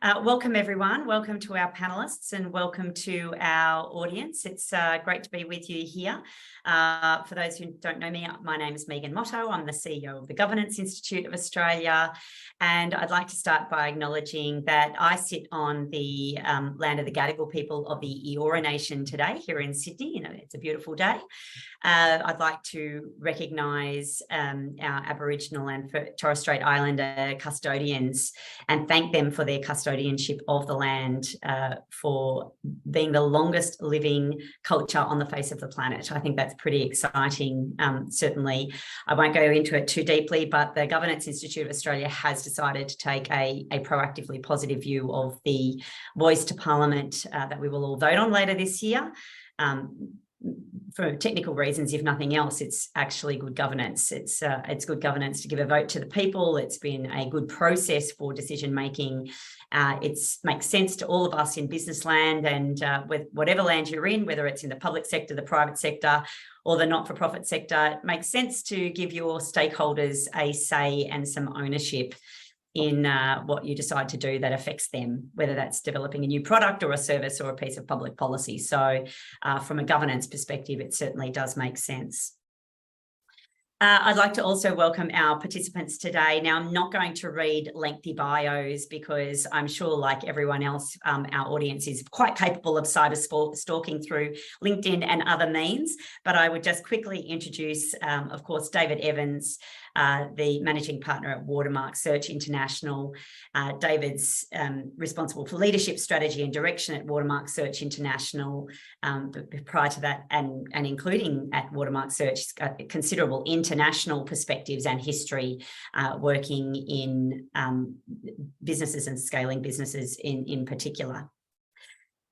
Welcome everyone, welcome to our panellists and welcome to our audience. It's great to be with you here. For those who don't know me, my name is Megan Motto. I'm the CEO of the Governance Institute of Australia, and I'd like to start by acknowledging that I sit on the land of the Gadigal people of the Eora Nation today here in Sydney. It's a beautiful day. I'd like to recognise our Aboriginal and Torres Strait Islander custodians and thank them for their custodianship of the land, for being the longest living culture on the face of the planet. I think that's pretty exciting. Certainly, I won't go into it too deeply, but the Governance Institute of Australia has decided to take a proactively positive view of the voice to Parliament that we will all vote on later this year. For technical reasons, if nothing else, it's actually good governance. It's good governance to give a vote to the people. It's been a good process for decision making. It makes sense to all of us in business land and with whatever land you're in, whether it's in the public sector, the private sector, or the not-for-profit sector. It makes sense to give your stakeholders a say and some ownership in what you decide to do that affects them, whether that's developing a new product or a service or a piece of public policy. So from a governance perspective, it certainly does make sense. I'd like to also welcome our participants today. Now, I'm not going to read lengthy bios because I'm sure, like everyone else, our audience is quite capable of cyber stalking through LinkedIn and other means. But I would just quickly introduce, of course, David Evans, the managing partner at Watermark Search International. David's responsible for leadership strategy and direction at Watermark Search International. But prior to that, and including at Watermark Search, he's got considerable international perspectives and history working in businesses and scaling businesses in particular.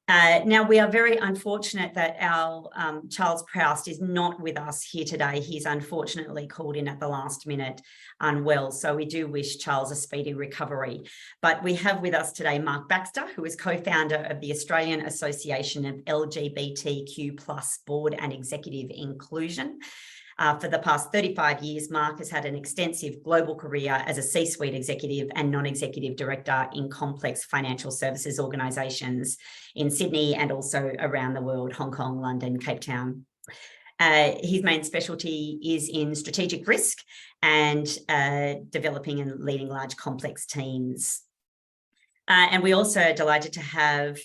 Now, we are very unfortunate that our Charles Proust is not with us here today. He's unfortunately called in at the last minute unwell. So we do wish Charles a speedy recovery. But we have with us today Mark Baxter, who is co-founder of the Australian Association of LGBTQ+ Board and Executive Inclusion. For the past 35 years, Mark has had an extensive global career as a C-suite executive and non-executive director in complex financial services organisations in Sydney and also around the world, Hong Kong, London, Cape Town. His main specialty is in strategic risk and developing and leading large complex teams. And we also are delighted to have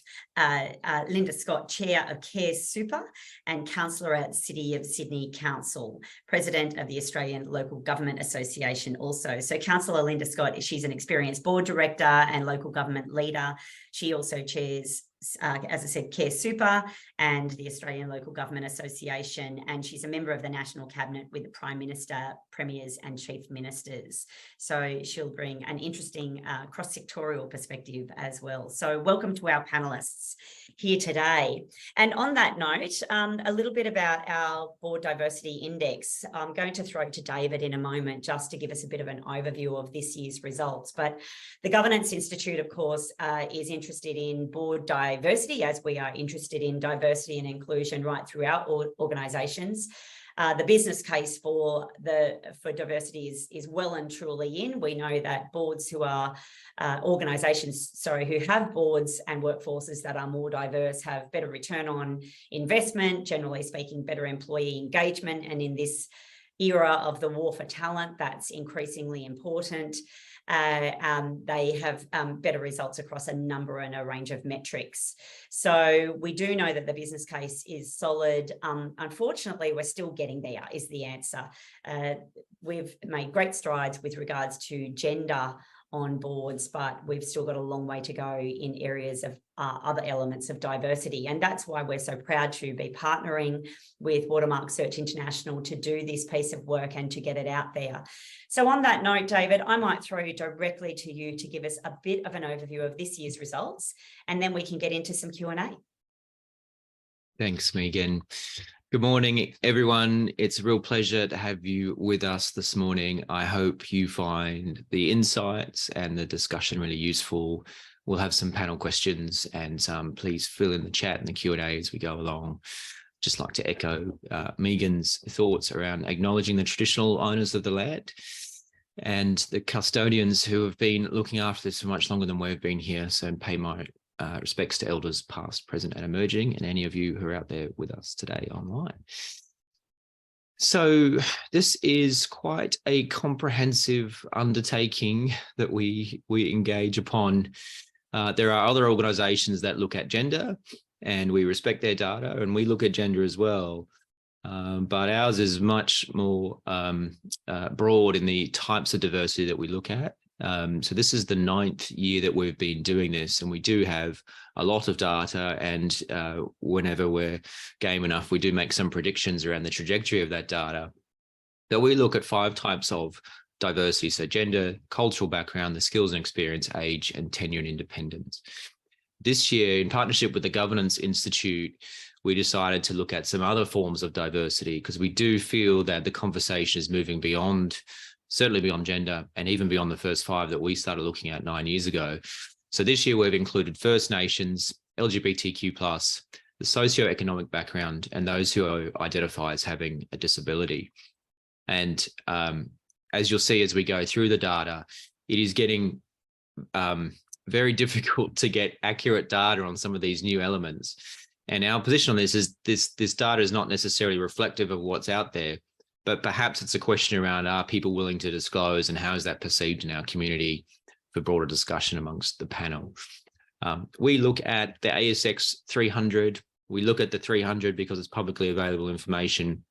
Linda Scott, Chair of Care Super and Councillor at City of Sydney Council, President of the Australian Local Government Association also. So Councillor Linda Scott, she's an experienced board director and local government leader. She also chairs, as I said, Care Super and the Australian Local Government Association, and she's a member of the National Cabinet with the Prime Minister, Premiers and Chief Ministers. So she'll bring an interesting cross-sectorial perspective as well. So welcome to our panellists here today. And on that note, a little bit about our Board Diversity Index. I'm going to throw to David in a moment just to give us a bit of an overview of this year's results. But the Governance Institute, of course, is interested in board diversity, as we are interested in diversity and inclusion right throughout organisations. The business case for diversity is well and truly in. We know that boards who are organisations, who have boards and workforces that are more diverse have better return on investment, generally speaking, better employee engagement, and in this era of the war for talent, that's increasingly important. They have better results across a number and a range of metrics. So we do know that the business case is solid. Unfortunately, we're still getting there is the answer. We've made great strides with regards to gender on boards, but we've still got a long way to go in areas of other elements of diversity. And that's why we're so proud to be partnering with Watermark Search International to do this piece of work and to get it out there. So on that note, David, I might throw you directly to you to give us a bit of an overview of this year's results, and then we can get into some Q&A. Thanks, Megan. Good morning, everyone. It's a real pleasure to have you with us this morning. I hope you find the insights and the discussion really useful. We'll have some panel questions, and please fill in the chat and the Q&A as we go along. Just like to echo Megan's thoughts around acknowledging the traditional owners of the land and the custodians who have been looking after this for much longer than we've been here. So pay my respects to elders past, present and emerging, and any of you who are out there with us today online. So this is quite a comprehensive undertaking that we engage upon. There are other organizations that look at gender, and we respect their data, and we look at gender as well. But ours is much more broad in the types of diversity that we look at. So this is the 9th year that we've been doing this, and we do have a lot of data, and whenever we're game enough, we do make some predictions around the trajectory of that data. But we look at 5 types of diversity, so gender, cultural background, the skills and experience, age, and tenure and independence. This year, in partnership with the Governance Institute, we decided to look at some other forms of diversity, because we do feel that the conversation is moving beyond, certainly beyond gender, and even beyond the first 5 that we started looking at 9 years ago. So this year we've included First Nations, LGBTQ+, the socioeconomic background, and those who identify as having a disability. And as you'll see as we go through the data, it is getting very difficult to get accurate data on some of these new elements. And our position on this is this data is not necessarily reflective of what's out there, but perhaps it's a question around, are people willing to disclose, and how is that perceived in our community for broader discussion amongst the panel. We look at the ASX 300. We look at the 300 because it's publicly available information,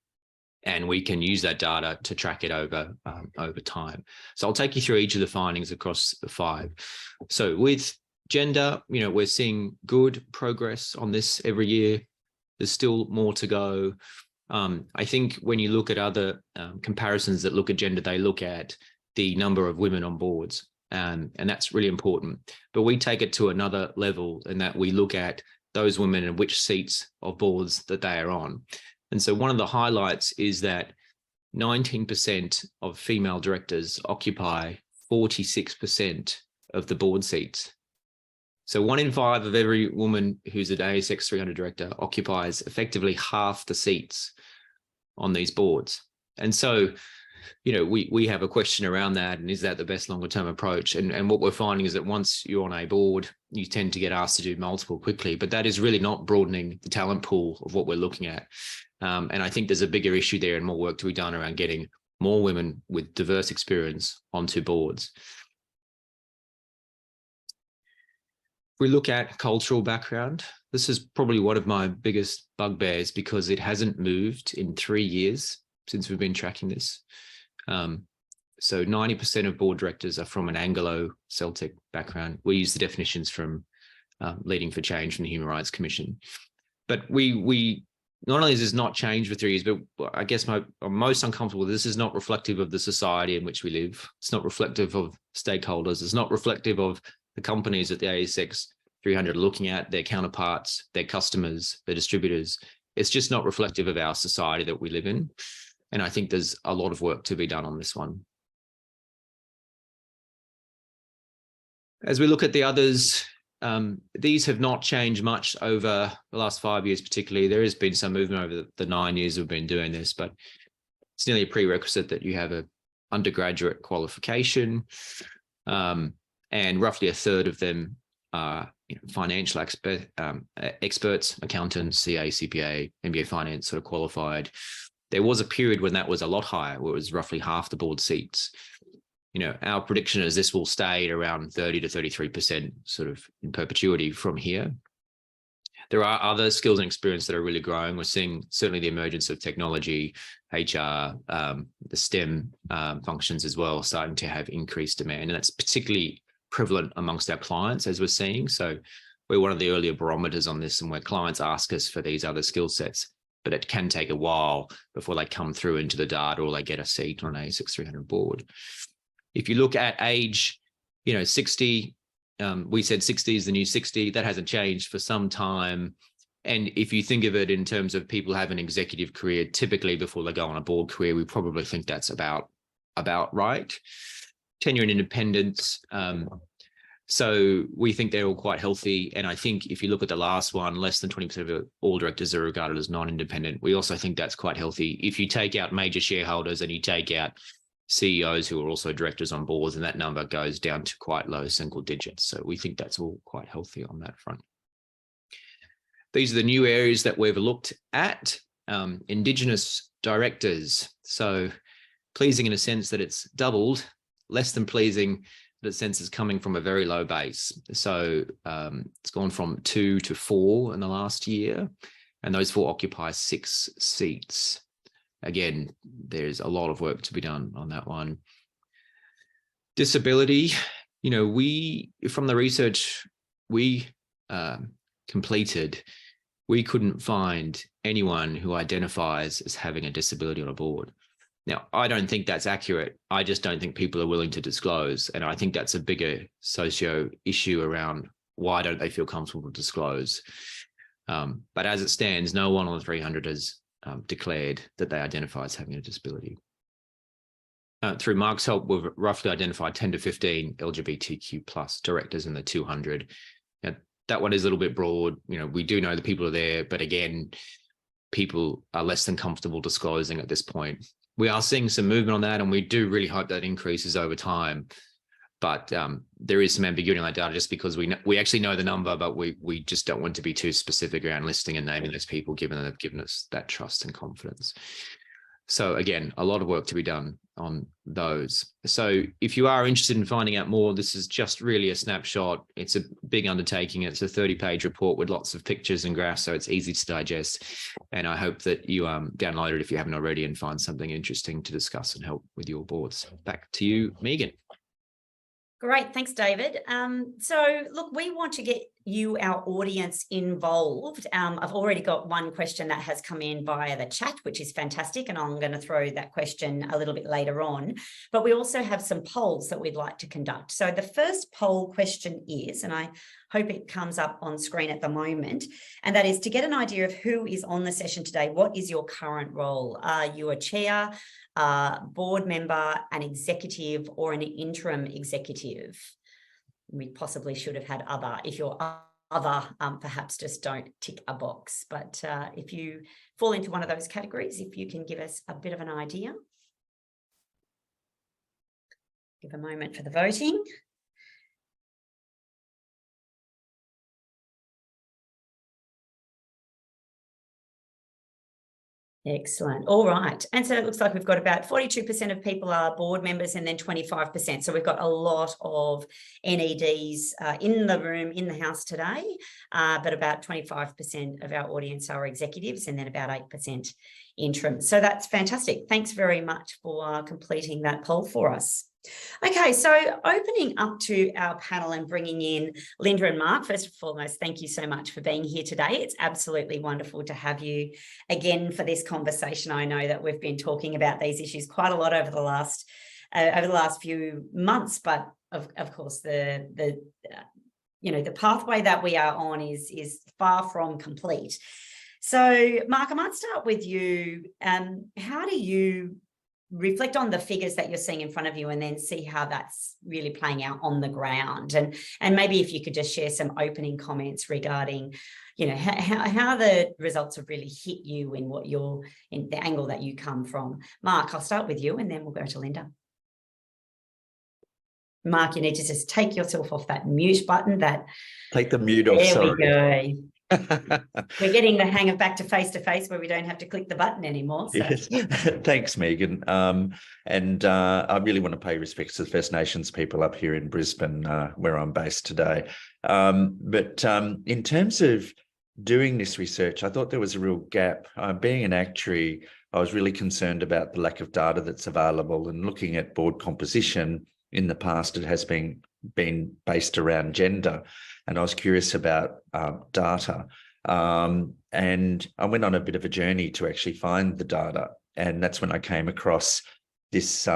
and we can use that data to track it over time. So I'll take you through each of the findings across the 5. So with gender, we're seeing good progress on this every year. There's still more to go. I think when you look at other comparisons that look at gender, they look at the number of women on boards, and that's really important. But we take it to another level in that we look at those women and which seats of boards that they are on. And so one of the highlights is that 19% of female directors occupy 46% of the board seats. So 1 in 5 of every woman who's an ASX 300 director occupies effectively half the seats on these boards. And so, we have a question around that, and is that the best longer term approach? And what we're finding is that once you're on a board, you tend to get asked to do multiple quickly, but that is really not broadening the talent pool of what we're looking at. And I think there's a bigger issue there and more work to be done around getting more women with diverse experience onto boards. If we look at cultural background, this is probably one of my biggest bugbears, because it hasn't moved in 3 years since we've been tracking this. So 90% of board directors are from an Anglo-Celtic background. We use the definitions from Leading for Change from the Human Rights Commission. But we not only has this not changed for 3 years, but I guess I'm most uncomfortable with this is not reflective of the society in which we live. It's not reflective of stakeholders. It's not reflective of the companies that the ASX 300 are looking at, their counterparts, their customers, their distributors. It's just not reflective of our society that we live in. And I think there's a lot of work to be done on this one. As we look at the others, these have not changed much over the last 5 years, particularly. There has been some movement over the 9 years we've been doing this, but it's nearly a prerequisite that you have an undergraduate qualification, and roughly a third of them are financial experts, accountants, CA, CPA, MBA finance, sort of qualified. There was a period when that was a lot higher, where it was roughly half the board seats. Our prediction is this will stay at around 30 to 33% sort of in perpetuity from here. There are other skills and experience that are really growing. We're seeing certainly the emergence of technology, HR, the STEM functions as well, starting to have increased demand. And that's particularly prevalent amongst our clients, as we're seeing. So we're one of the earlier barometers on this, and where clients ask us for these other skill sets, but it can take a while before they come through into the data or they get a seat on an ASX 300 board. If you look at age, 60, we said 60 is the new 60. That hasn't changed for some time. And if you think of it in terms of people have an executive career, typically before they go on a board career, we probably think that's about right. Tenure and independence. So we think they're all quite healthy. And I think if you look at the last one, less than 20% of all directors are regarded as non-independent. We also think that's quite healthy. If you take out major shareholders and you take out CEOs who are also directors on boards, and that number goes down to quite low single digits. So we think that's all quite healthy on that front. These are the new areas that we've looked at. Indigenous directors. So pleasing in a sense that it's doubled, less than pleasing that sense is coming from a very low base. So it's gone from 2 to 4 in the last year, and those 4 occupy 6 seats. Again, there's a lot of work to be done on that one. Disability, we, from the research we completed, we couldn't find anyone who identifies as having a disability on a board. Now, I don't think that's accurate. I just don't think people are willing to disclose. And I think that's a bigger socio issue around why don't they feel comfortable to disclose. But as it stands, no one on the 300 has declared that they identify as having a disability. Through Mark's help, we've roughly identified 10 to 15 LGBTQ plus directors in the 200. Now, that one is a little bit broad. We do know the people are there, but again, people are less than comfortable disclosing at this point. We are seeing some movement on that, and we do really hope that increases over time. But there is some ambiguity on that data just because we actually know the number, but we just don't want to be too specific around listing and naming those people, given that they've given us that trust and confidence. So again, a lot of work to be done on those. So if you are interested in finding out more, this is just really a snapshot. It's a big undertaking. It's a 30-page report with lots of pictures and graphs, so it's easy to digest. And I hope that you download it if you haven't already and find something interesting to discuss and help with your boards. Back to you, Megan. Great. Thanks, David. So look, we want to get you, our audience, involved. I've already got one question that has come in via the chat, which is fantastic. And I'm going to throw that question a little bit later on. But we also have some polls that we'd like to conduct. So the first poll question is, and I hope it comes up on screen at the moment, and that is to get an idea of who is on the session today. What is your current role? Are you a chair, board member, an executive, or an interim executive? We possibly should have had other. If you're other, perhaps just don't tick a box. But if you fall into one of those categories, if you can give us a bit of an idea. Give a moment for the voting. Excellent. All right. And so it looks like we've got about 42% of people are board members and then 25%. So we've got a lot of NEDs in the room, in the house today, but about 25% of our audience are executives and then about 8% interim. So that's fantastic. Thanks very much for completing that poll for us. Okay, so opening up to our panel and bringing in Linda and Mark. First and foremost, thank you so much for being here today. It's absolutely wonderful to have you again for this conversation. I know that we've been talking about these issues quite a lot over the last few months, but of course the pathway that we are on is far from complete. So, Mark, I might start with you. How do you reflect on the figures that you're seeing in front of you and then see how that's really playing out on the ground? And maybe if you could just share some opening comments regarding, how the results have really hit you in in the angle that you come from. Mark, I'll start with you and then we'll go to Linda. Mark, you need to just take yourself off that mute button. Take the mute off, sorry. There we go. We're getting the hang of back to face where we don't have to click the button anymore. So. Yes. Thanks, Megan. And I really want to pay respects to the First Nations people up here in Brisbane, where I'm based today. But in terms of doing this research, I thought there was a real gap. Being an actuary, I was really concerned about the lack of data that's available, and looking at board composition in the past, it has been based around gender. And I was curious about data. And I went on a bit of a journey to actually find the data. And that's when I came across this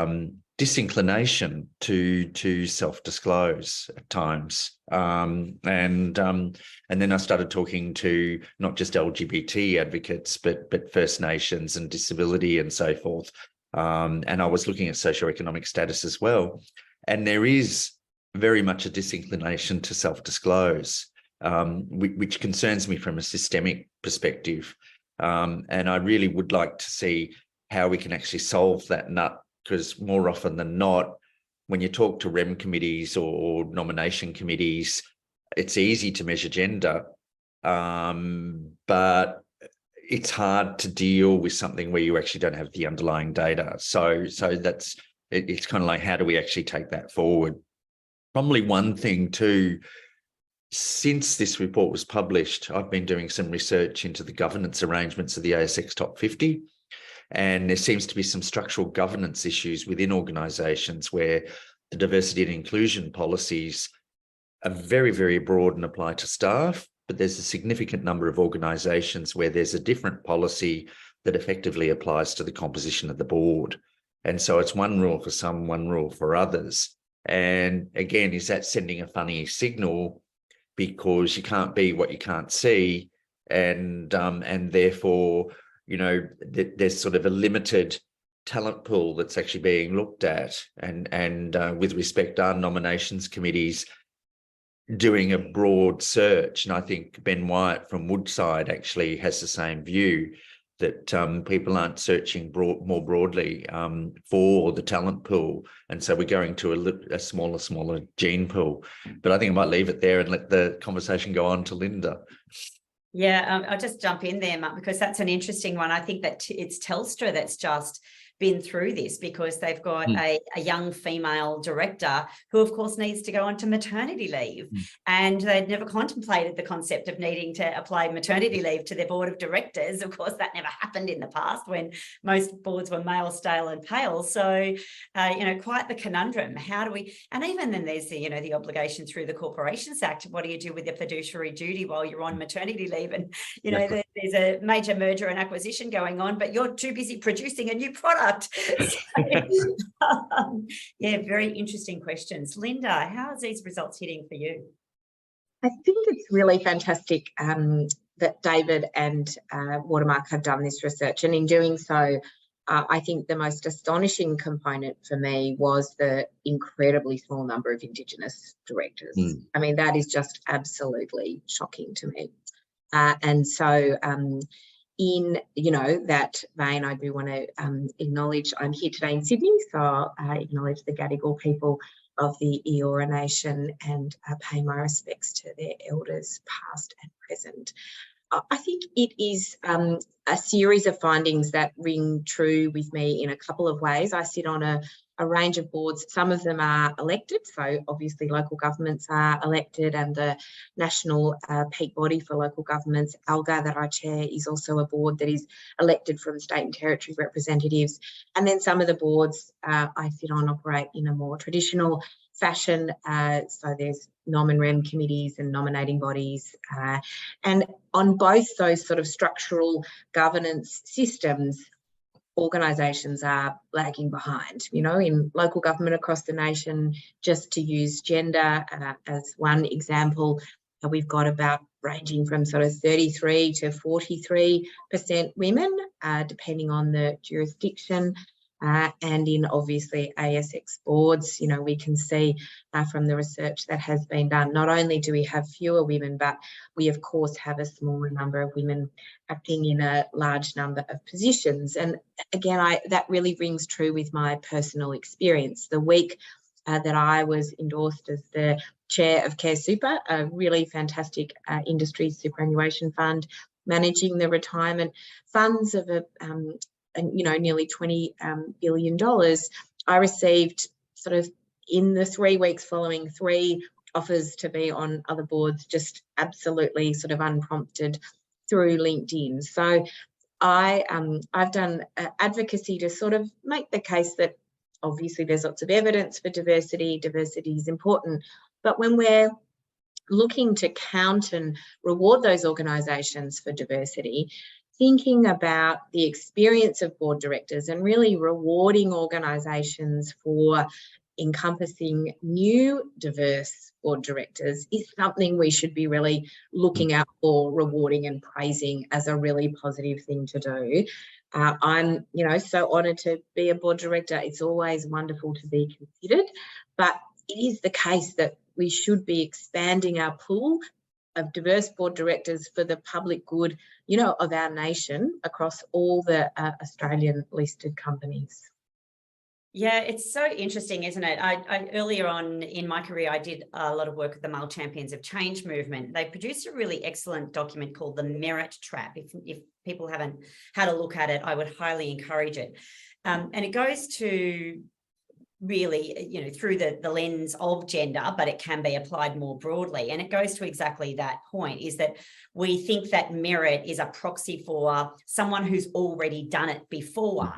disinclination to self-disclose at times. And then I started talking to not just LGBT advocates, but First Nations and disability and so forth. And I was looking at socioeconomic status as well. And there is very much a disinclination to self-disclose, which concerns me from a systemic perspective. And I really would like to see how we can actually solve that nut because more often than not, when you talk to REM committees or nomination committees, it's easy to measure gender, but it's hard to deal with something where you actually don't have the underlying data. So that's, it's kind of like, how do we actually take that forward? Probably one thing too, since this report was published, I've been doing some research into the governance arrangements of the ASX Top 50. And there seems to be some structural governance issues within organisations where the diversity and inclusion policies are very, very broad and apply to staff, but there's a significant number of organisations where there's a different policy that effectively applies to the composition of the board. And so it's one rule for some, one rule for others. And again, is that sending a funny signal because you can't be what you can't see, and therefore, you know, there's sort of a limited talent pool that's actually being looked at, and with respect, our nominations committees doing a broad search. And I think Ben Wyatt from Woodside actually has the same view, that people aren't searching more broadly for the talent pool. And so we're going to a smaller gene pool. But I think I might leave it there and let the conversation go on to Linda. Yeah, I'll just jump in there, Mark, because that's an interesting one. I think that it's Telstra that's just been through this, because they've got a young female director who, of course, needs to go on to maternity leave. And they'd never contemplated the concept of needing to apply maternity leave to their board of directors. Of course, that never happened in the past when most boards were male, stale and pale. So, you know, quite the conundrum. How do we, and even then there's the, you know, the obligation through the Corporations Act. What do you do with the fiduciary duty while you're on maternity leave? And, you know, there's a major merger and acquisition going on, but you're too busy producing a new product. So, yeah, very interesting questions. Linda, how is these results hitting for you? I think it's really fantastic that David and Watermark have done this research, and in doing so, I think the most astonishing component for me was the incredibly small number of Indigenous directors. I mean, that is just absolutely shocking to me. And so in, you know, that vein, I do want to acknowledge I'm here today in Sydney, so I'll acknowledge the Gadigal people of the Eora Nation and pay my respects to their elders past and present. I think it is a series of findings that ring true with me in a couple of ways. I sit on a range of boards. Some of them are elected, so obviously local governments are elected, and the national peak body for local governments, ALGA, that I chair, is also a board that is elected from state and territory representatives. And then some of the boards I sit on operate in a more traditional fashion, so there's nom and rem committees and nominating bodies, and on both those sort of structural governance systems, organisations are lagging behind. You know, in local government across the nation, just to use gender as one example, we've got about ranging from sort of 33 to 43% women, depending on the jurisdiction. And in obviously ASX boards, you know, we can see from the research that has been done, not only do we have fewer women, but we of course have a smaller number of women acting in a large number of positions. And again, that really rings true with my personal experience. The week that I was endorsed as the chair of Care Super, a really fantastic industry superannuation fund, managing the retirement funds of and, you know, nearly $20 billion, I received sort of in the 3 weeks following 3 offers to be on other boards, just absolutely sort of unprompted through LinkedIn. So I've done advocacy to sort of make the case that obviously there's lots of evidence for diversity. Diversity is important, but when we're looking to count and reward those organisations for diversity, thinking about the experience of board directors and really rewarding organisations for encompassing new diverse board directors is something we should be really looking out for, rewarding and praising as a really positive thing to do. I'm, you know, so honoured to be a board director. It's always wonderful to be considered, but it is the case that we should be expanding our pool of diverse board directors for the public good, you know, of our nation across all the Australian listed companies. Yeah, it's so interesting, isn't it? I earlier on in my career, I did a lot of work with the Male Champions of Change movement. They produced a really excellent document called The Merit Trap. If people haven't had a look at it, I would highly encourage it. And it goes to really, you know, through the lens of gender, but it can be applied more broadly. And it goes to exactly that point, is that we think that merit is a proxy for someone who's already done it before.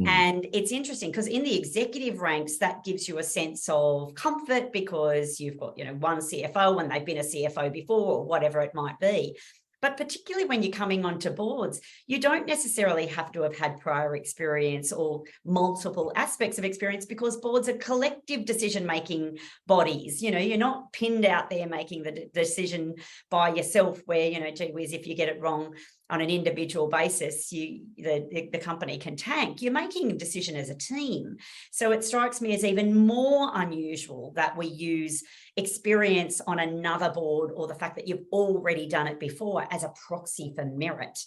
And it's interesting because in the executive ranks, that gives you a sense of comfort because you've got, you know, one CFO and they've been a CFO before, or whatever it might be. But particularly when you're coming onto boards, you don't necessarily have to have had prior experience or multiple aspects of experience, because boards are collective decision-making bodies. You know, you're not pinned out there making the decision by yourself where, you know, gee whiz, if you get it wrong on an individual basis, the company can tank. You're making a decision as a team. So it strikes me as even more unusual that we use experience on another board, or the fact that you've already done it before, as a proxy for merit.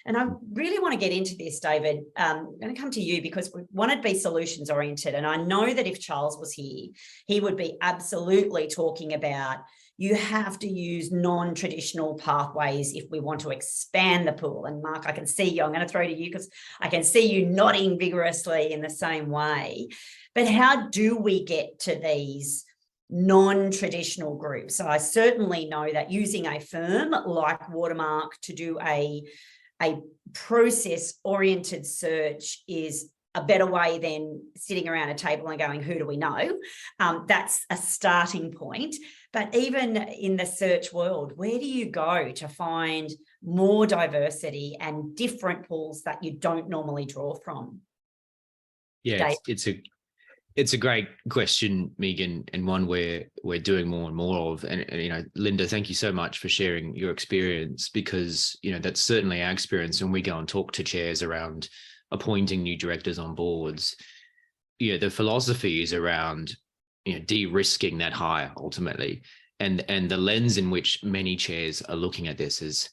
And I really want to get into this, David. I'm going to come to you because we want to be solutions oriented. And I know that if Charles was here, he would be absolutely talking about, you have to use non-traditional pathways if we want to expand the pool. And Mark, I can see you. I'm going to throw to you because I can see you nodding vigorously in the same way. But how do we get to these non-traditional groups? So I certainly know that using a firm like Watermark to do a process-oriented search is a better way than sitting around a table and going, who do we know? That's a starting point. But even in the search world, where do you go to find more diversity and different pools that you don't normally draw from? Yeah, it's a great question, Megan, and one we're doing more and more of. And you know, Linda, thank you so much for sharing your experience, because you know that's certainly our experience when we go and talk to chairs around appointing new directors on boards. You know, the philosophy is around, you know, de-risking that hire ultimately, and the lens in which many chairs are looking at this is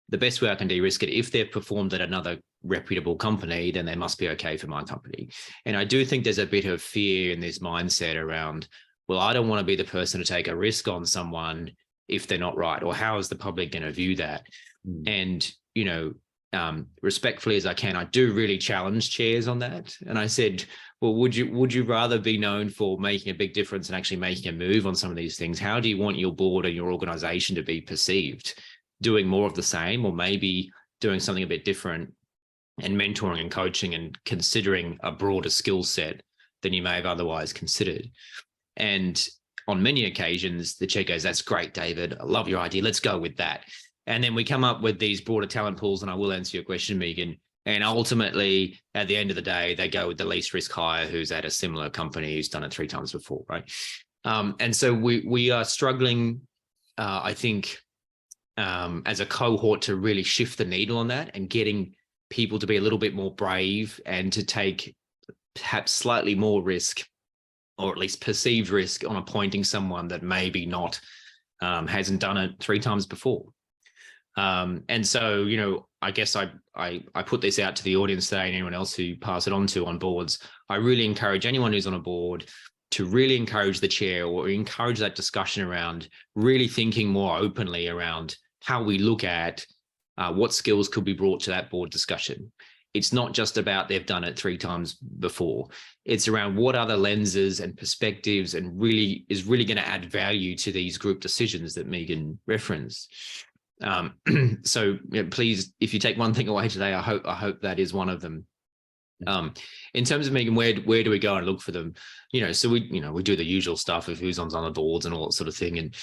the best way I can de-risk it. If they've performed at another reputable company, then they must be okay for my company. And I do think there's a bit of fear in this mindset around, well, I don't want to be the person to take a risk on someone if they're not right, or how is the public going to view that? And, you know, respectfully as I can, I do really challenge chairs on that. And I said, well, would you rather be known for making a big difference and actually making a move on some of these things? How do you want your board and your organization to be perceived? Doing more of the same, or maybe doing something a bit different, and mentoring and coaching and considering a broader skill set than you may have otherwise considered? And on many occasions, the chair goes, that's great, David. I love your idea. Let's go with that. And then we come up with these broader talent pools, and I will answer your question, Megan. And ultimately, at the end of the day, they go with the least risk hire who's at a similar company who's done it 3 times before, right? And so we are struggling, I think, as a cohort to really shift the needle on that, and getting people to be a little bit more brave and to take perhaps slightly more risk, or at least perceived risk, on appointing someone that maybe not hasn't done it 3 times before. And so, you know, I guess I put this out to the audience today, and anyone else who pass it on to on boards. I really encourage anyone who's on a board to really encourage the chair, or encourage that discussion around really thinking more openly around how we look at what skills could be brought to that board discussion. It's not just about they've done it 3 times before. It's around what other lenses and perspectives and really going to add value to these group decisions that Megan referenced. So please, if you take one thing away today, I hope that is one of them. In terms of Megan, where do we go and look for them? You know, so we do the usual stuff of who's on the boards and all that sort of thing. And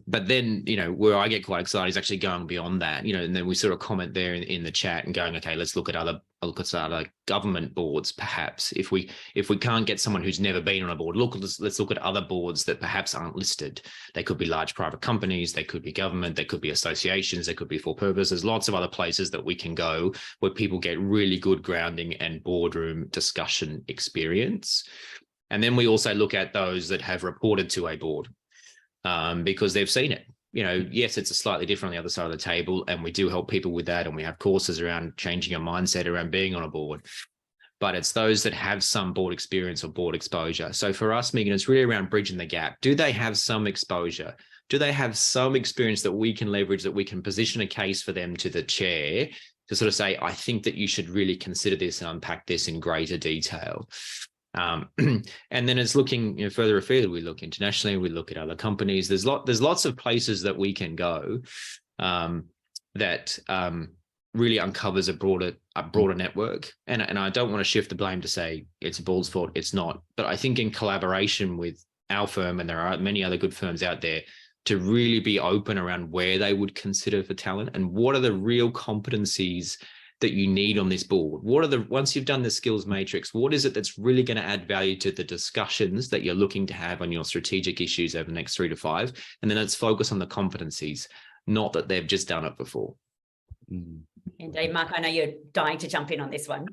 but then, you know, where I get quite excited is actually going beyond that, you know, and then we sort of comment there in the chat and going, okay, let's look at other government boards, perhaps. If we can't get someone who's never been on a board, let's look at other boards that perhaps aren't listed. They could be large private companies, they could be government, they could be associations, they could be for purpose. There's lots of other places that we can go where people get really good grounding and boardroom discussion experience. And then we also look at those that have reported to a board, because they've seen it. You know, yes, it's a slightly different on the other side of the table, and we do help people with that, and we have courses around changing your mindset around being on a board. but it's those that have some board experience or board exposure. So for us, Megan, it's really around bridging the gap. Do they have some exposure? Do they have some experience that we can leverage, that we can position a case for them to the chair to sort of say, I think that you should really consider this and unpack this in greater detail. And then it's looking further afield. We look internationally, we look at other companies. There's lots of places that we can go that really uncovers a broader network. And I don't want to shift the blame to say it's a board's fault. It's not. But I think in collaboration with our firm, and there are many other good firms out there, to really be open around where they would consider for talent and what are the real competencies that you need on this board. Once you've done the skills matrix, what is it that's really going to add value to the discussions that you're looking to have on your strategic issues over the next 3 to 5? And then let's focus on the competencies, not that they've just done it before. Indeed, Mark, I know you're dying to jump in on this one.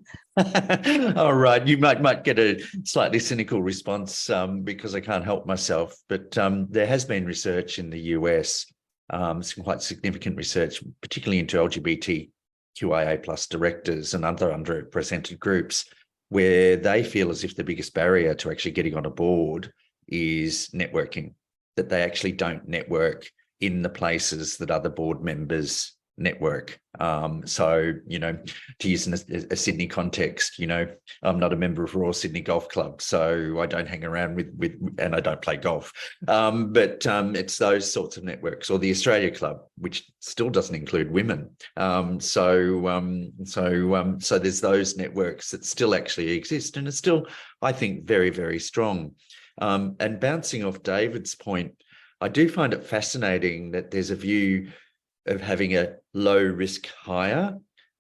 All right, you might get a slightly cynical response because I can't help myself, but there has been research in the US, some quite significant research, particularly into LGBTQIA plus directors and other underrepresented groups, where they feel as if the biggest barrier to actually getting on a board is networking, that they actually don't network in the places that other board members network. So, to use a Sydney context, I'm not a member of Royal Sydney Golf Club, so I don't hang around with and I don't play golf. But it's those sorts of networks, or the Australia Club, which still doesn't include women. So there's those networks that still actually exist, and it's still, I think, very, very strong. And bouncing off David's point, I do find it fascinating that there's a view of having a low risk hire,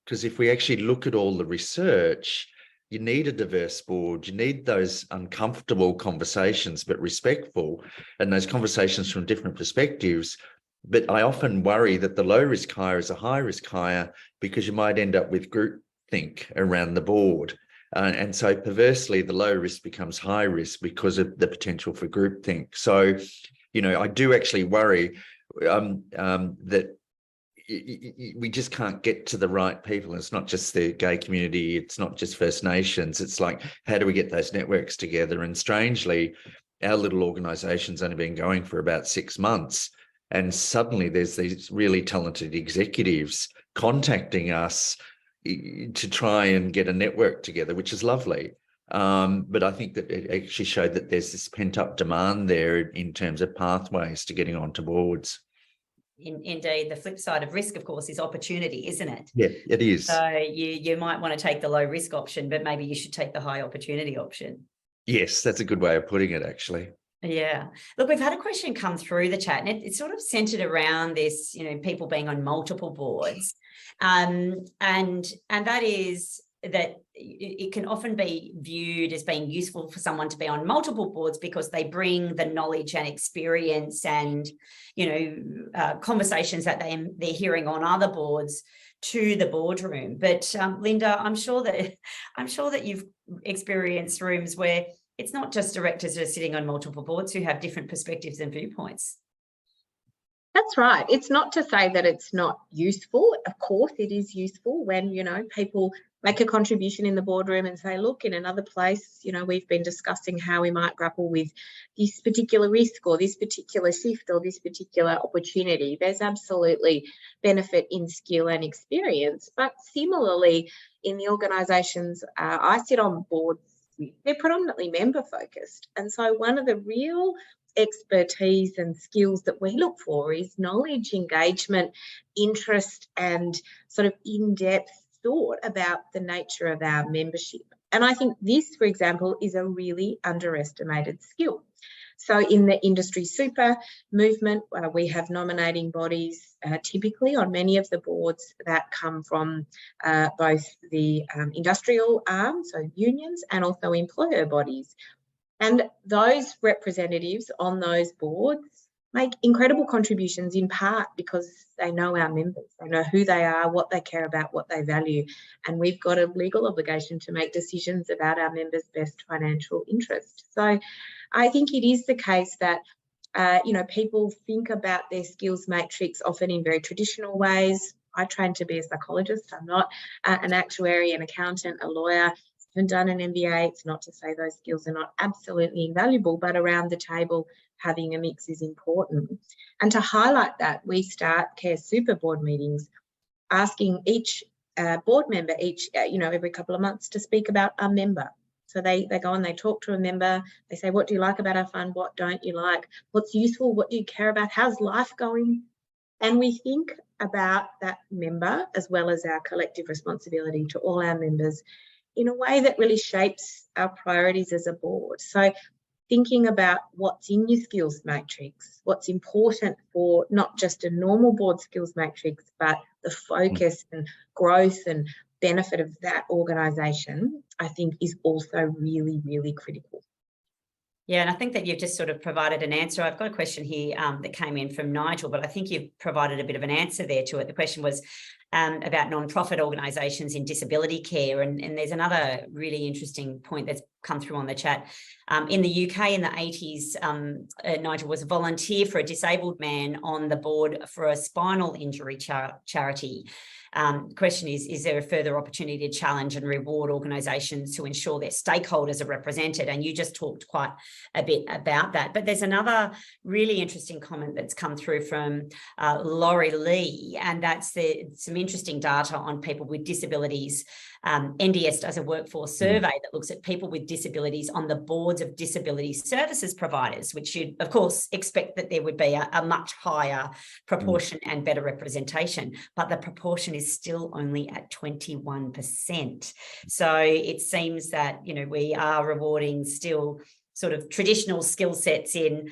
because if we actually look at all the research, you need a diverse board, you need those uncomfortable conversations, but respectful, and those conversations from different perspectives. But I often worry that the low risk hire is a high risk hire because you might end up with groupthink around the board. And so perversely, the low risk becomes high risk because of the potential for groupthink. So, I do actually worry that we just can't get to the right people. It's not just the gay community, it's not just First Nations. It's like, how do we get those networks together? And strangely, our little organisation's only been going for about 6 months, and suddenly there's these really talented executives contacting us to try and get a network together, which is lovely. But I think that it actually showed that there's this pent-up demand there in terms of pathways to getting onto boards. Indeed, the flip side of risk, of course, is opportunity, isn't it? Yeah, it is. So you might want to take the low risk option, but maybe you should take the high opportunity option. Yes, that's a good way of putting it, actually. Yeah. Look, we've had a question come through the chat, and it's sort of centered around this, people being on multiple boards. And that is that it can often be viewed as being useful for someone to be on multiple boards because they bring the knowledge and experience and, conversations that they're hearing on other boards to the boardroom. But Linda, I'm sure that you've experienced rooms where it's not just directors that are sitting on multiple boards who have different perspectives and viewpoints. That's right. It's not to say that it's not useful. Of course, it is useful when, people make a contribution in the boardroom and say, look, in another place, we've been discussing how we might grapple with this particular risk or this particular shift or this particular opportunity. There's absolutely benefit in skill and experience. But similarly, in the organisations I sit on boards with, they're predominantly member focused. And so one of the real expertise and skills that we look for is knowledge, engagement, interest, and sort of in-depth thought about the nature of our membership. And I think this, for example, is a really underestimated skill. So in the industry super movement, we have nominating bodies typically on many of the boards that come from both the industrial arm, so unions, and also employer bodies. And those representatives on those boards make incredible contributions, in part because they know our members, they know who they are, what they care about, what they value. And we've got a legal obligation to make decisions about our members' best financial interest. So I think it is the case that, people think about their skills matrix often in very traditional ways. I trained to be a psychologist. I'm not an actuary, an accountant, a lawyer. haven't done an MBA. It's not to say those skills are not absolutely invaluable, but around the table, having a mix is important. And to highlight that, we start Care Super board meetings asking each board member, every couple of months, to speak about a member. So they go and they talk to a member. They say, what do you like about our fund? What don't you like? What's useful? What do you care about? How's life going? And we think about that member as well as our collective responsibility to all our members in a way that really shapes our priorities as a board. So thinking about what's in your skills matrix, what's important for not just a normal board skills matrix, but the focus and growth and benefit of that organisation, I think is also really, really critical. Yeah, and I think that you've just sort of provided an answer. I've got a question here that came in from Nigel, but I think you've provided a bit of an answer there to it. The question was about non-profit organisations in disability care. And there's another really interesting point that's come through on the chat. In the UK in the 80s, Nigel was a volunteer for a disabled man on the board for a spinal injury charity. The question is there a further opportunity to challenge and reward organisations to ensure their stakeholders are represented? And you just talked quite a bit about that. But there's another really interesting comment that's come through from Laurie Lee, and that's some interesting data on people with disabilities. NDS does a workforce survey that looks at people with disabilities on the boards of disability services providers, which you'd, of course, expect that there would be a much higher proportion and better representation, but the proportion is still only at 21%. So it seems that, we are rewarding still sort of traditional skill sets in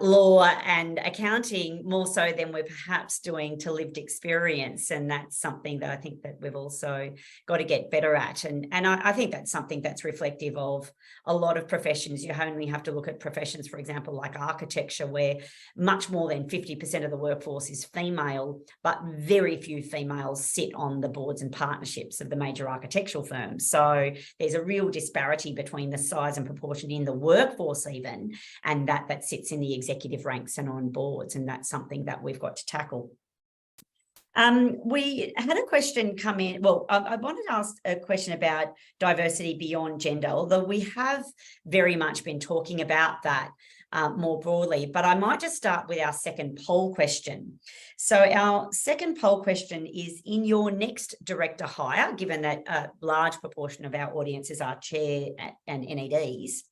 law and accounting more so than we're perhaps doing to lived experience. And that's something that I think that we've also got to get better at. And I think that's something that's reflective of a lot of professions. You only have to look at professions, for example, like architecture, where much more than 50% of the workforce is female, but very few females sit on the boards and partnerships of the major architectural firms. So there's a real disparity between the size and proportion in the workforce even, and that sits in the executive ranks and on boards, and that's something that we've got to tackle. We had a question come in. Well, I wanted to ask a question about diversity beyond gender, although we have very much been talking about that more broadly, but I might just start with our second poll question. So our second poll question is, in your next director hire, given that a large proportion of our audiences are chair and NEDs,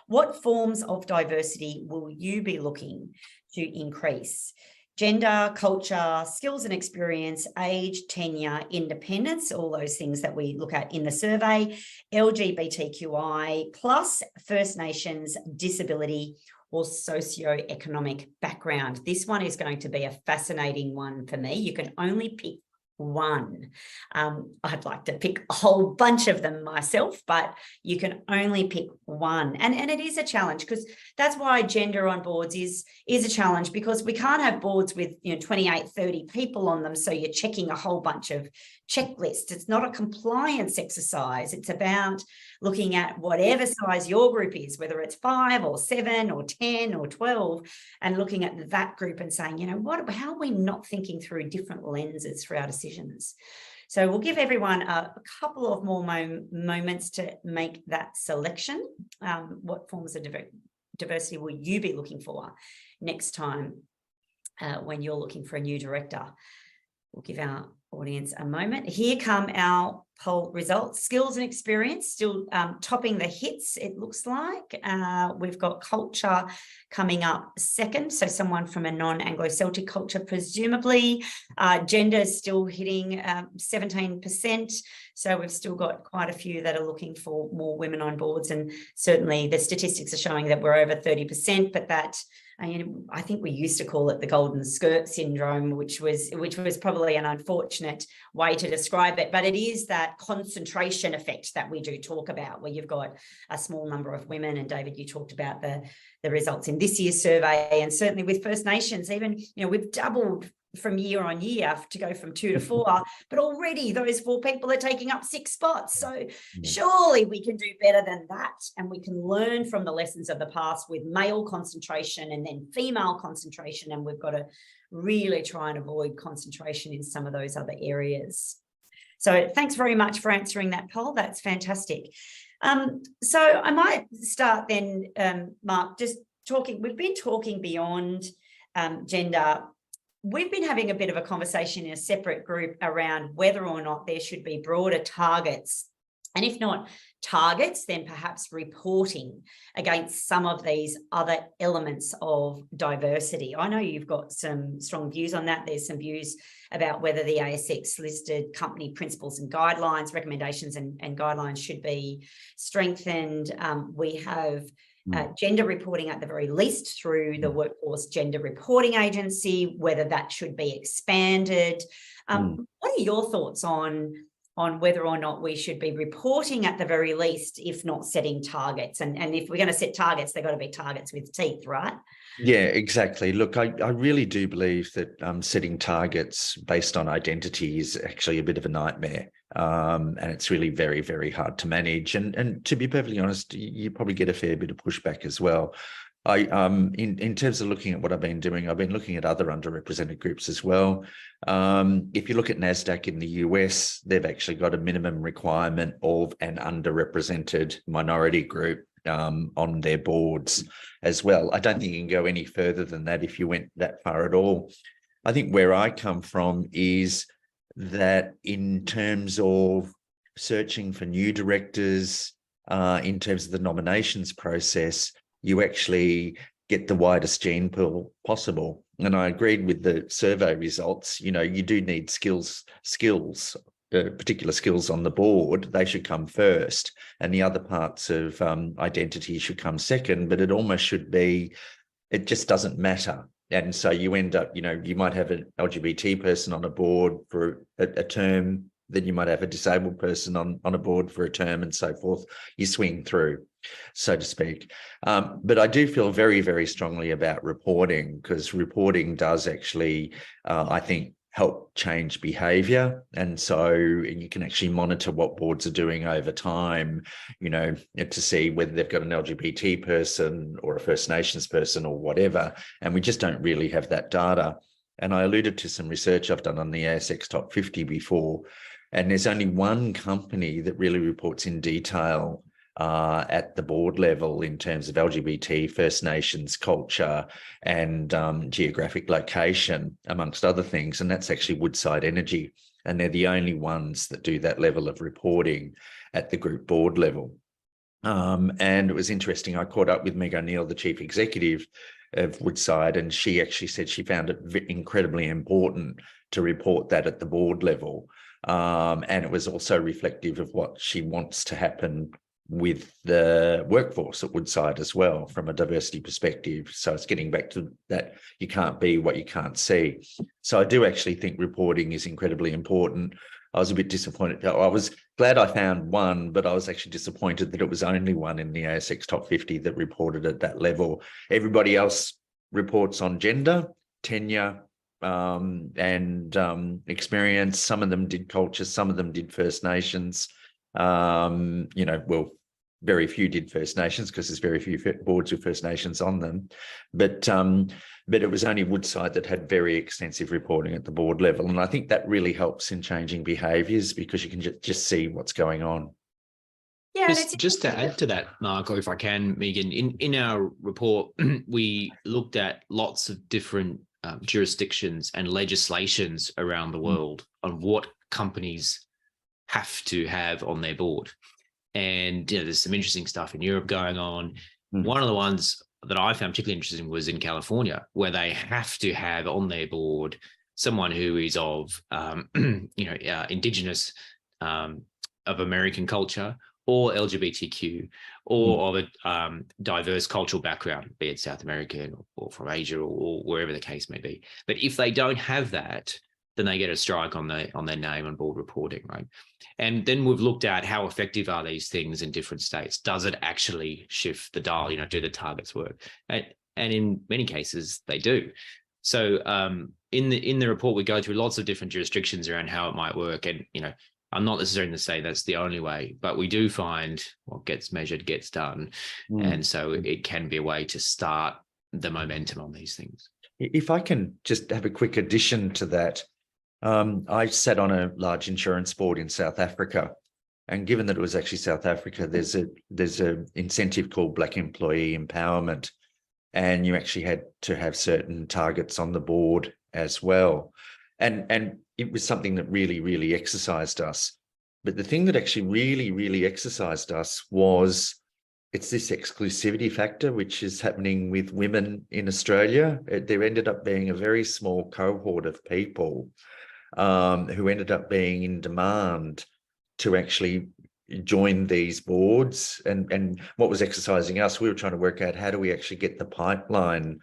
what forms of diversity will you be looking to increase? Gender, culture, skills and experience, age, tenure, independence, all those things that we look at in the survey, LGBTQI plus, First Nations, disability, or socioeconomic background. This one is going to be a fascinating one for me. You can only pick one. I'd like to pick a whole bunch of them myself, but you can only pick one. And it is a challenge, because that's why gender on boards is a challenge, because we can't have boards with 28, 30 people on them. So you're checking a whole bunch of checklists. It's not a compliance exercise. It's about looking at whatever size your group is, whether it's 5 or 7 or 10 or 12, and looking at that group and saying, how are we not thinking through different lenses for our decisions? So we'll give everyone a couple of more moments to make that selection. What forms of diversity will you be looking for next time when you're looking for a new director? We'll give our audience a moment. Here come our poll results. Skills and experience still topping the hits, it looks like. We've got culture coming up second, so someone from a non-Anglo-Celtic culture, presumably. Gender is still hitting 17%, so we've still got quite a few that are looking for more women on boards, and certainly the statistics are showing that we're over 30%, but that I think we used to call it the golden skirt syndrome, which was probably an unfortunate way to describe it, but it is that concentration effect that we do talk about, where you've got a small number of women. And David, you talked about the results in this year's survey, and certainly with First Nations, even we've doubled from year on year to go from 2 to 4, but already those 4 people are taking up 6 spots. So surely we can do better than that, and we can learn from the lessons of the past with male concentration and then female concentration, and we've got to really try and avoid concentration in some of those other areas. So thanks very much for answering that poll. That's fantastic. So I might start then, Mark, just talking, we've been talking beyond gender. We've been having a bit of a conversation in a separate group around whether or not there should be broader targets. And if not targets, then perhaps reporting against some of these other elements of diversity. I know you've got some strong views on that. There's some views about whether the ASX listed company principles and guidelines, recommendations and guidelines should be strengthened. We have gender reporting at the very least through the Workforce Gender Reporting Agency, whether that should be expanded. What are your thoughts on whether or not we should be reporting at the very least, if not setting targets? And if we're going to set targets, they've got to be targets with teeth, right? Yeah, exactly. Look, I really do believe that setting targets based on identity is actually a bit of a nightmare. And it's really very, very hard to manage. And to be perfectly honest, you probably get a fair bit of pushback as well. In terms of looking at what I've been doing, I've been looking at other underrepresented groups as well. If you look at NASDAQ in the US, they've actually got a minimum requirement of an underrepresented minority group on their boards as well. I don't think you can go any further than that if you went that far at all. I think where I come from is that in terms of searching for new directors, in terms of the nominations process, you actually get the widest gene pool possible. And I agreed with the survey results. You know, you do need particular skills on the board. They should come first, and the other parts of identity should come second, but it almost should be, it just doesn't matter. And so you end up, you know, you might have an LGBT person on a board for a term, then you might have a disabled person on a board for a term, and so forth. You swing through, so to speak. But I do feel very, very strongly about reporting, because reporting does actually, I think, help change behavior. And so you can actually monitor what boards are doing over time, you know, to see whether they've got an LGBT person or a First Nations person or whatever. And we just don't really have that data. And I alluded to some research I've done on the ASX Top 50 before, and there's only one company that really reports in detail at the board level in terms of LGBT, First Nations, culture, and geographic location, amongst other things. And that's actually Woodside Energy. And they're the only ones that do that level of reporting at the group board level. And it was interesting. I caught up with Meg O'Neill, the chief executive of Woodside, and she actually said she found it incredibly important to report that at the board level. And it was also reflective of what she wants to happen with the workforce at Woodside as well, from a diversity perspective. So it's getting back to that, you can't be what you can't see. So I do actually think reporting is incredibly important. I was a bit disappointed. I was glad I found one, but I was actually disappointed that it was only one in the ASX Top 50 that reported at that level. Everybody else reports on gender, tenure, and experience. Some of them did culture, some of them did First Nations. You know, well, very few did First Nations because there's very few boards with First Nations on them. But it was only Woodside that had very extensive reporting at the board level. And I think that really helps in changing behaviours, because you can just see what's going on. Yeah, just to add to that, Mark, or if I can, Megan, in our report, we looked at lots of different jurisdictions and legislations around the world on what companies have to have on their board. And you know, there's some interesting stuff in Europe going on. One of the ones that I found particularly interesting was in California, where they have to have on their board someone who is of Indigenous, of American culture, or LGBTQ, or of a diverse cultural background, be it South American or from Asia or wherever the case may be. But if they don't have that, then they get a strike on their name on board reporting, right? And then we've looked at how effective are these things in different states. Does it actually shift the dial? You know, do the targets work? And in many cases, they do. So in the report, we go through lots of different jurisdictions around how it might work. And you know, I'm not necessarily going to say that's the only way, but we do find what gets measured gets done, and so it can be a way to start the momentum on these things. If I can just have a quick addition to that. I sat on a large insurance board in South Africa, and given that it was actually South Africa, there's a incentive called Black Employee Empowerment, and you actually had to have certain targets on the board as well, and it was something that really exercised us. But the thing that actually really exercised us was it's this exclusivity factor, which is happening with women in Australia. There ended up being a very small cohort of people who ended up being in demand to actually join these boards. And what was exercising us, we were trying to work out how do we actually get the pipeline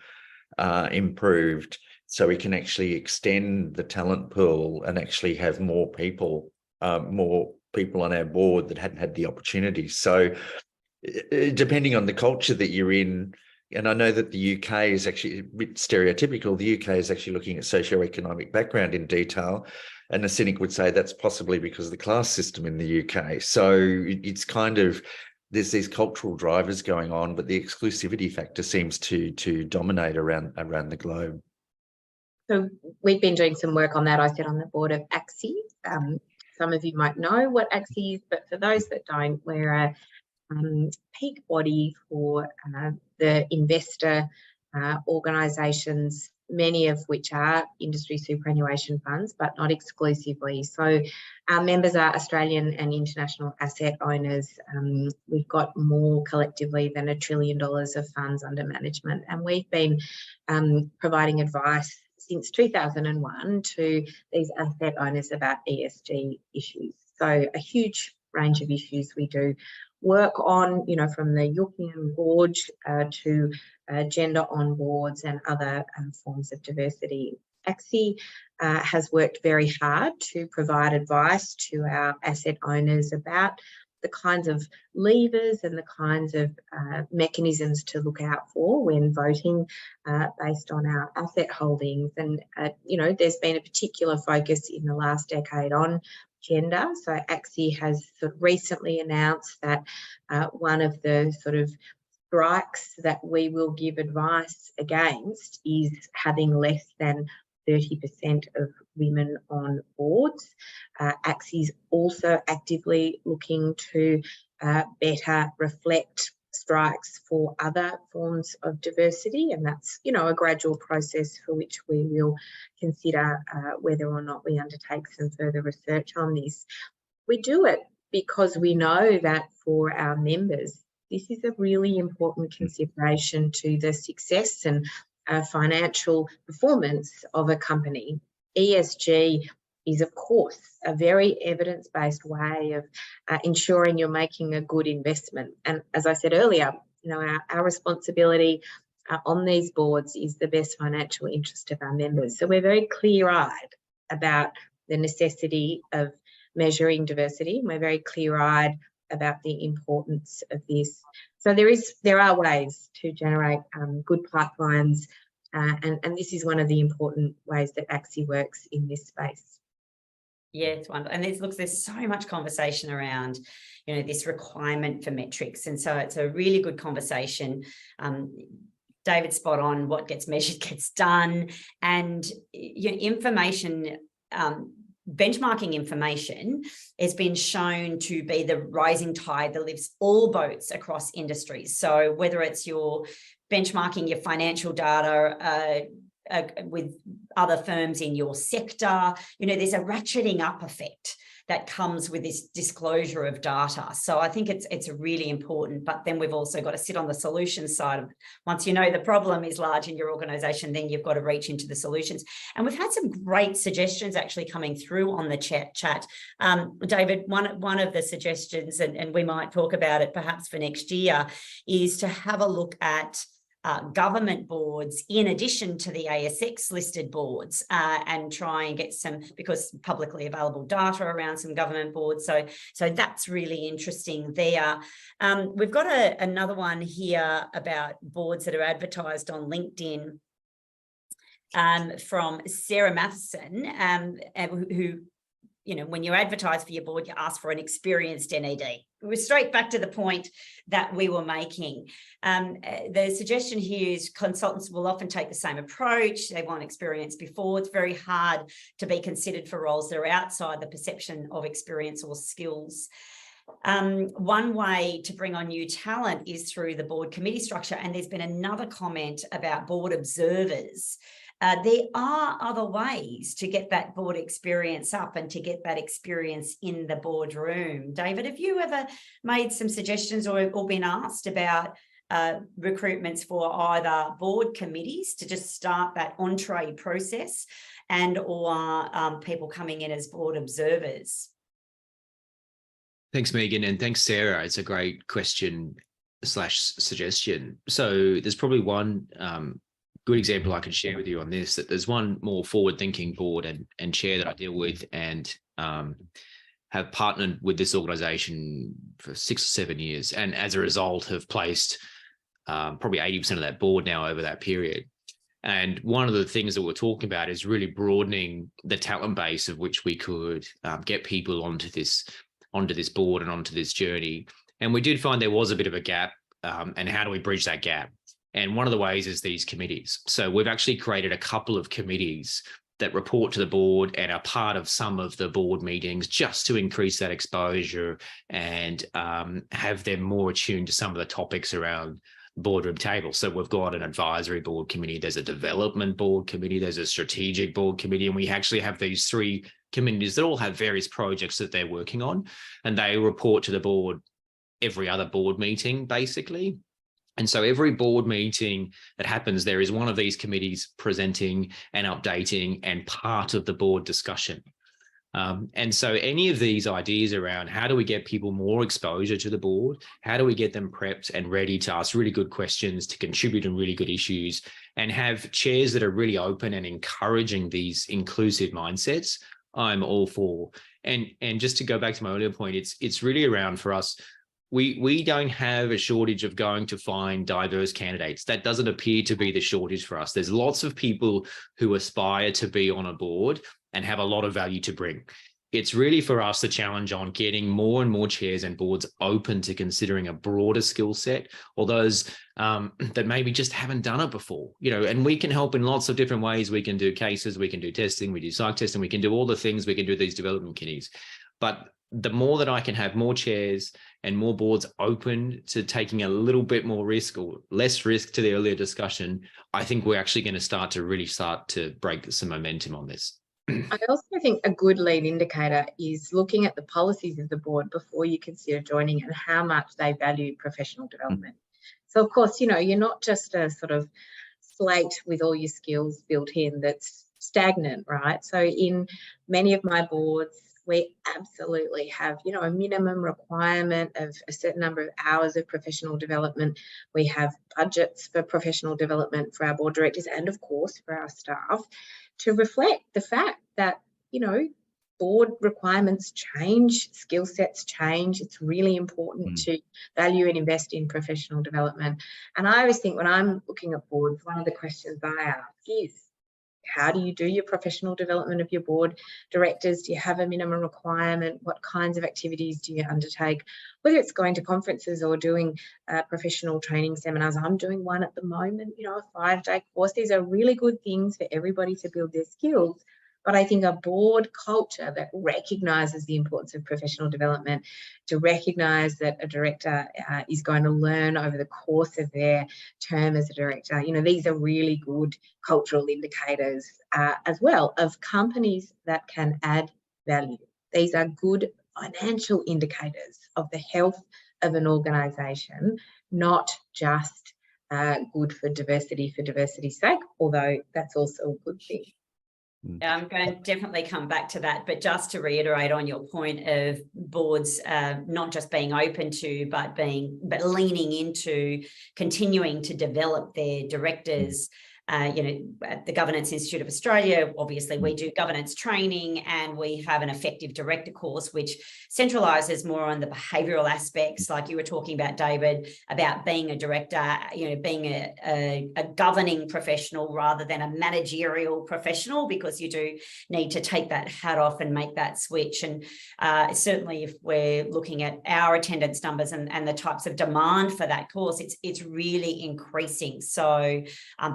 improved so we can actually extend the talent pool and actually have more people on our board that hadn't had the opportunity. So depending on the culture that you're in, and I know that the UK is actually a bit stereotypical, the UK is actually looking at socioeconomic background in detail, and a cynic would say that's possibly because of the class system in the UK. So it's kind of, there's these cultural drivers going on, but the exclusivity factor seems to dominate around the globe. So we've been doing some work on that. I sit on the board of ACSI. Some of you might know what ACSI is, but for those that don't, we're a peak body for the investor organisations, many of which are industry superannuation funds, but not exclusively. So our members are Australian and international asset owners. We've got more collectively than $1 trillion of funds under management, and we've been providing advice since 2001 to these asset owners about ESG issues. So a huge range of issues we do work on, you know, from the European board to gender on boards and other forms of diversity. ACSI has worked very hard to provide advice to our asset owners about the kinds of levers and the kinds of mechanisms to look out for when voting based on our asset holdings. And, you know, there's been a particular focus in the last decade on gender. So ACSI has sort of recently announced that one of the sort of strikes that we will give advice against is having less than 30% of women on boards. ACSI is also actively looking to better reflect strikes for other forms of diversity, and that's, you know, a gradual process for which we will consider whether or not we undertake some further research on this. We do it because we know that for our members, this is a really important consideration to the success and financial performance of a company. ESG is, of course, a very evidence-based way of ensuring you're making a good investment. And as I said earlier, you know, our responsibility on these boards is the best financial interest of our members. So we're very clear-eyed about the necessity of measuring diversity. We're very clear-eyed about the importance of this. So there are ways to generate good pipelines, and this is one of the important ways that ACSI works in this space. Yeah, it's wonderful. And there's so much conversation around, you know, this requirement for metrics. And so it's a really good conversation. David's spot on, what gets measured gets done. And you know, information, benchmarking information has been shown to be the rising tide that lifts all boats across industries. So whether it's your benchmarking your financial data with other firms in your sector, you know, there's a ratcheting up effect that comes with this disclosure of data. So I think it's really important, but then we've also got to sit on the solution side of it. Once you know the problem is large in your organization, then you've got to reach into the solutions. And we've had some great suggestions actually coming through on the chat. David, one of the suggestions, and we might talk about it perhaps for next year, is to have a look at government boards in addition to the ASX listed boards and try and get some, because publicly available data around some government boards. So that's really interesting there. We've got another one here about boards that are advertised on LinkedIn from Sarah Matheson, who when you advertise for your board, you ask for an experienced NED. We're straight back to the point that we were making. The suggestion here is consultants will often take the same approach. They want experience before. It's very hard to be considered for roles that are outside the perception of experience or skills. One way to bring on new talent is through the board committee structure. And there's been another comment about board observers. There are other ways to get that board experience up and to get that experience in the boardroom. David, have you ever made some suggestions or been asked about recruitments for either board committees to just start that entree process or people coming in as board observers? Thanks, Megan, and thanks, Sarah. It's a great question / suggestion. So there's probably one good example I can share with you on this, that there's one more forward-thinking board and chair that I deal with and have partnered with this organisation for 6 or 7 years, and as a result have placed probably 80% of that board now over that period. And one of the things that we're talking about is really broadening the talent base of which we could get people onto this board and onto this journey. And we did find there was a bit of a gap, and how do we bridge that gap? And one of the ways is these committees. So we've actually created a couple of committees that report to the board and are part of some of the board meetings, just to increase that exposure and have them more attuned to some of the topics around boardroom table. So we've got an advisory board committee, there's a development board committee, there's a strategic board committee, and we actually have these 3 committees that all have various projects that they're working on, and they report to the board every other board meeting, basically. And so every board meeting that happens, there is one of these committees presenting and updating and part of the board discussion. And so any of these ideas around how do we get people more exposure to the board, how do we get them prepped and ready to ask really good questions, to contribute on really good issues, and have chairs that are really open and encouraging these inclusive mindsets, I'm all for. And just to go back to my earlier point, it's really around for us, we don't have a shortage of going to find diverse candidates. That doesn't appear to be the shortage for us. There's lots of people who aspire to be on a board and have a lot of value to bring. It's really for us the challenge on getting more and more chairs and boards open to considering a broader skill set, or those that maybe just haven't done it before, and we can help in lots of different ways. We can do cases, we can do testing, we do psych testing, we can do all the things we can do these development committees. But the more that I can have more chairs and more boards open to taking a little bit more risk or less risk to the earlier discussion, I think we're actually going to start to break some momentum on this. I also think a good lead indicator is looking at the policies of the board before you consider joining and how much they value professional development. So, of course, you're not just a sort of slate with all your skills built in that's stagnant, right? So in many of my boards, we absolutely have, a minimum requirement of a certain number of hours of professional development. We have budgets for professional development for our board directors and, of course, for our staff, to reflect the fact that, board requirements change, skill sets change. It's really important to value and invest in professional development. And I always think when I'm looking at boards, one of the questions I ask is, how do you do your professional development of your board directors? Do you have a minimum requirement? What kinds of activities do you undertake? Whether it's going to conferences or doing professional training seminars. I'm doing one at the moment, a 5-day course. These are really good things for everybody to build their skills. But I think a board culture that recognises the importance of professional development, to recognise that a director is going to learn over the course of their term as a director, these are really good cultural indicators as well of companies that can add value. These are good financial indicators of the health of an organisation, not just good for diversity's sake, although that's also a good thing. Yeah, I'm going to definitely come back to that, but just to reiterate on your point of boards not just being open to, but leaning into continuing to develop their directors at the Governance Institute of Australia, obviously we do governance training, and we have an effective director course, which centralises more on the behavioural aspects, like you were talking about, David, about being a director, being a governing professional rather than a managerial professional, because you do need to take that hat off and make that switch. And certainly if we're looking at our attendance numbers and the types of demand for that course, it's really increasing. So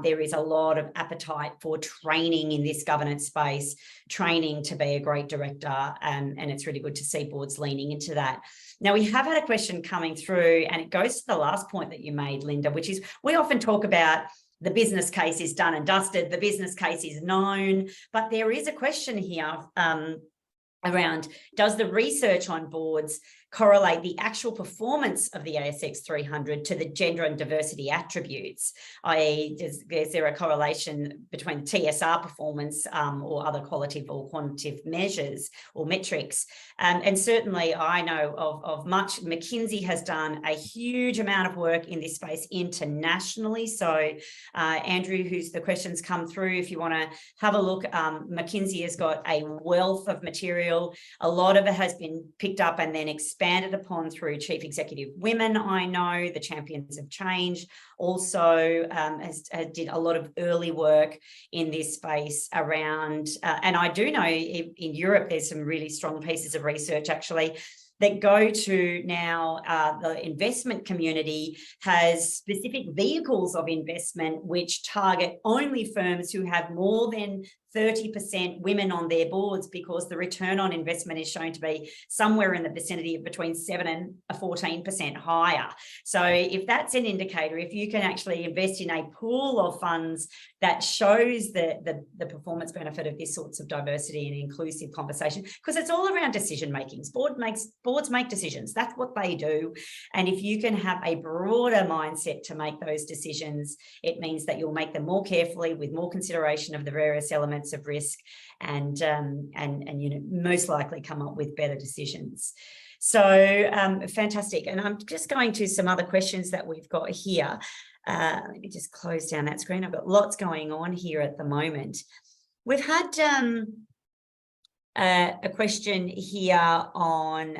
there is a lot of appetite for training in this governance space, training to be a great director, and it's really good to see boards leaning into that. Now, we have had a question coming through, and it goes to the last point that you made, Linda, which is we often talk about the business case is done and dusted, the business case is known, but there is a question here around, does the research on boards correlate the actual performance of the ASX 300 to the gender and diversity attributes, i.e. is there a correlation between TSR performance or other qualitative or quantitative measures or metrics? And certainly I know of much. McKinsey has done a huge amount of work in this space internationally. So Andrew, who's the questions come through, if you want to have a look, McKinsey has got a wealth of material. A lot of it has been picked up and then expanded upon through Chief Executive Women. I know the Champions of Change also did a lot of early work in this space around, and I do know in Europe there's some really strong pieces of research actually that go to now the investment community has specific vehicles of investment which target only firms who have more than 30% women on their boards, because the return on investment is shown to be somewhere in the vicinity of between 7 and 14% higher. So if that's an indicator, if you can actually invest in a pool of funds that shows the performance benefit of this sorts of diversity and inclusive conversation, because it's all around decision making. Boards make decisions. That's what they do. And if you can have a broader mindset to make those decisions, it means that you'll make them more carefully with more consideration of the various elements of risk, and most likely come up with better decisions. So fantastic. And I'm just going to some other questions that we've got here. Let me just close down that screen. I've got lots going on here at the moment. We've had a question here on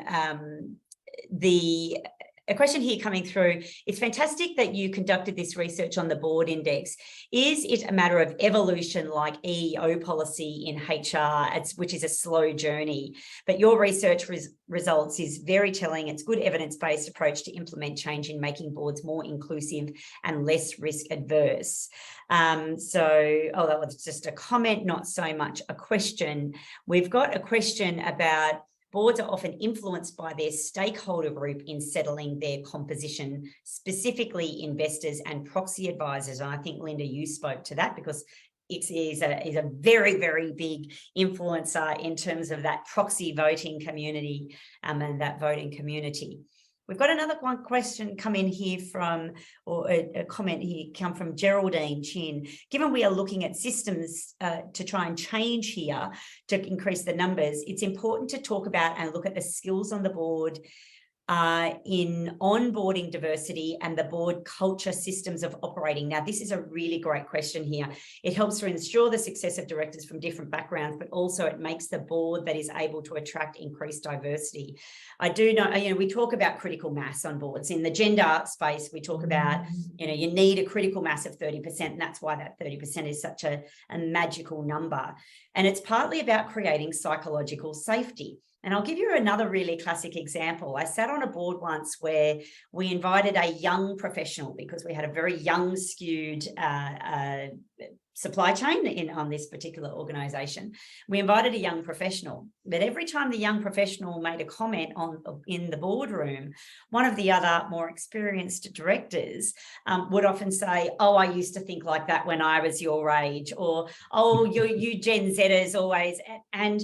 a question here coming through. It's fantastic that you conducted this research on the board index. Is it a matter of evolution like EEO policy in HR, which is a slow journey? But your research results is very telling. It's good evidence-based approach to implement change in making boards more inclusive and less risk adverse. That was just a comment, not so much a question. We've got a question about boards are often influenced by their stakeholder group in settling their composition, specifically investors and proxy advisors. And I think, Linda, you spoke to that because it is a very, very big influencer in terms of that proxy voting community and that voting community. We've got another one question come in here from, or a comment here come from Geraldine Chin. Given we are looking at systems to try and change here to increase the numbers, it's important to talk about and look at the skills on the board in onboarding diversity and the board culture systems of operating. Now, this is a really great question here. It helps to ensure the success of directors from different backgrounds, but also it makes the board that is able to attract increased diversity. I do know, we talk about critical mass on boards. In the gender space, we talk about, you need a critical mass of 30%, and that's why that 30% is such a magical number. And it's partly about creating psychological safety. And I'll give you another really classic example. I sat on a board once where we invited a young professional because we had a very young skewed supply chain on this particular organisation. We invited a young professional, but every time the young professional made a comment in the boardroom, one of the other more experienced directors would often say, "Oh, I used to think like that when I was your age," or "Oh, you Gen Zers always," and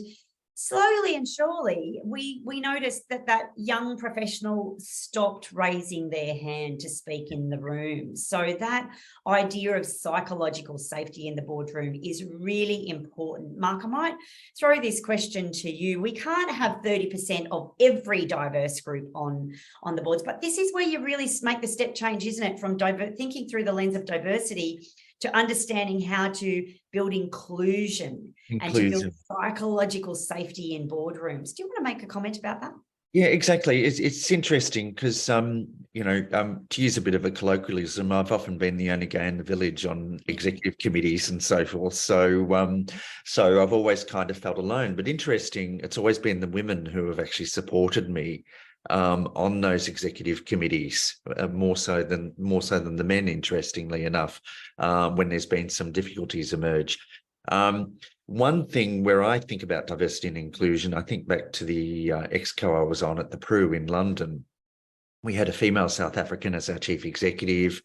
slowly and surely, we noticed that young professional stopped raising their hand to speak in the room. So that idea of psychological safety in the boardroom is really important. Mark, I might throw this question to you. We can't have 30% of every diverse group on the boards, but this is where you really make the step change, isn't it? From thinking through the lens of diversity to understanding how to build inclusion and to build psychological safety in boardrooms. Do you want to make a comment about that? Yeah, exactly. It's interesting because, to use a bit of a colloquialism, I've often been the only gay in the village on executive committees and so forth. So, so I've always kind of felt alone. But interesting, it's always been the women who have actually supported me on those executive committees, more so than the men. Interestingly enough, when there's been some difficulties emerge. One thing where I think about diversity and inclusion, I think back to the exco I was on at the Peru in London. We had a female South African as our chief executive.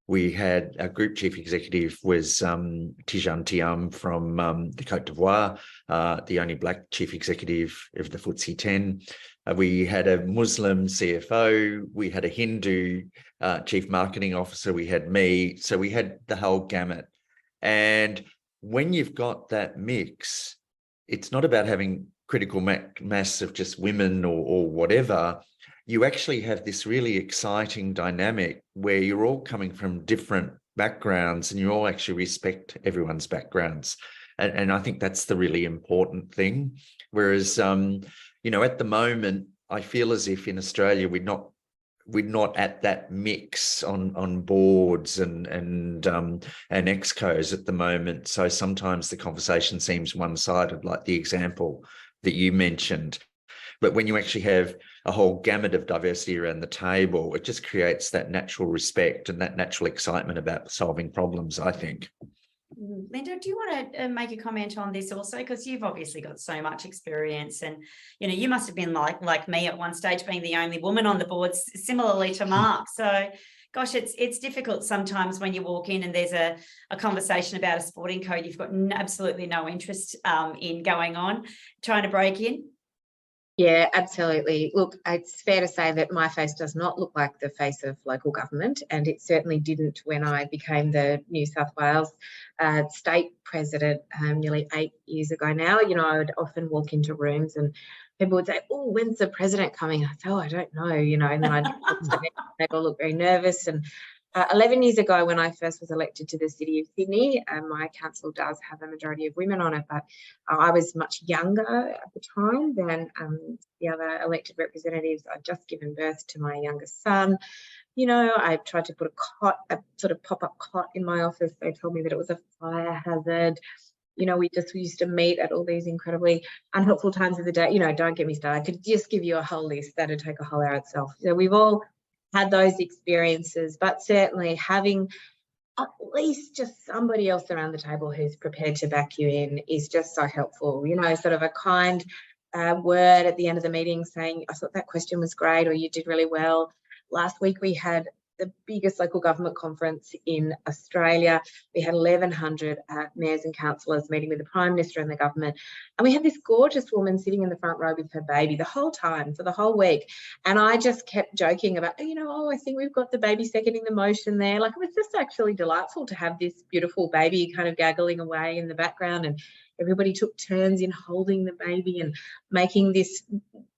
We had our group chief executive was Tijan Thiam from the Côte d'Ivoire, the only Black chief executive of the FTSE 10. We had a Muslim CFO. We had a Hindu chief marketing officer. We had me. So we had the whole gamut. And when you've got that mix, it's not about having critical mass of just women or whatever. You actually have this really exciting dynamic where you're all coming from different backgrounds and you all actually respect everyone's backgrounds. And I think that's the really important thing. Whereas, at the moment, I feel as if in Australia, we're not at that mix on boards and excos at the moment. So sometimes the conversation seems one-sided, like the example that you mentioned. But when you actually have a whole gamut of diversity around the table, it just creates that natural respect and that natural excitement about solving problems, I think. Linda, do you want to make a comment on this also? Because you've obviously got so much experience and, you must have been like me at one stage, being the only woman on the board, similarly to Mark. So, gosh, it's difficult sometimes when you walk in and there's a conversation about a sporting code you've got absolutely no interest in going on, trying to break in. Yeah, absolutely. Look, it's fair to say that my face does not look like the face of local government, and it certainly didn't when I became the New South Wales state president nearly 8 years ago now. I would often walk into rooms and people would say, "Oh, when's the president coming?" I thought, "Oh, I don't know," and then they'd all look very nervous. And 11 years ago, when I first was elected to the City of Sydney, my council does have a majority of women on it, but I was much younger at the time than the other elected representatives. I'd just given birth to my youngest son. I tried to put a sort of pop-up cot in my office. They told me that it was a fire hazard. We used to meet at all these incredibly unhelpful times of the day. Don't get me started. I could just give you a whole list. That'd take a whole hour itself. So we've all had those experiences, but certainly having at least just somebody else around the table who's prepared to back you in is just so helpful. Sort of a kind word at the end of the meeting saying, "I thought that question was great," or "You did really well." Last week we had the biggest local government conference in Australia. We had 1,100 mayors and councillors meeting with the Prime Minister and the government. And we had this gorgeous woman sitting in the front row with her baby the whole time, for the whole week. And I just kept joking about, I think we've got the baby seconding the motion there. Like, it was just actually delightful to have this beautiful baby kind of gaggling away in the background. And everybody took turns in holding the baby and making this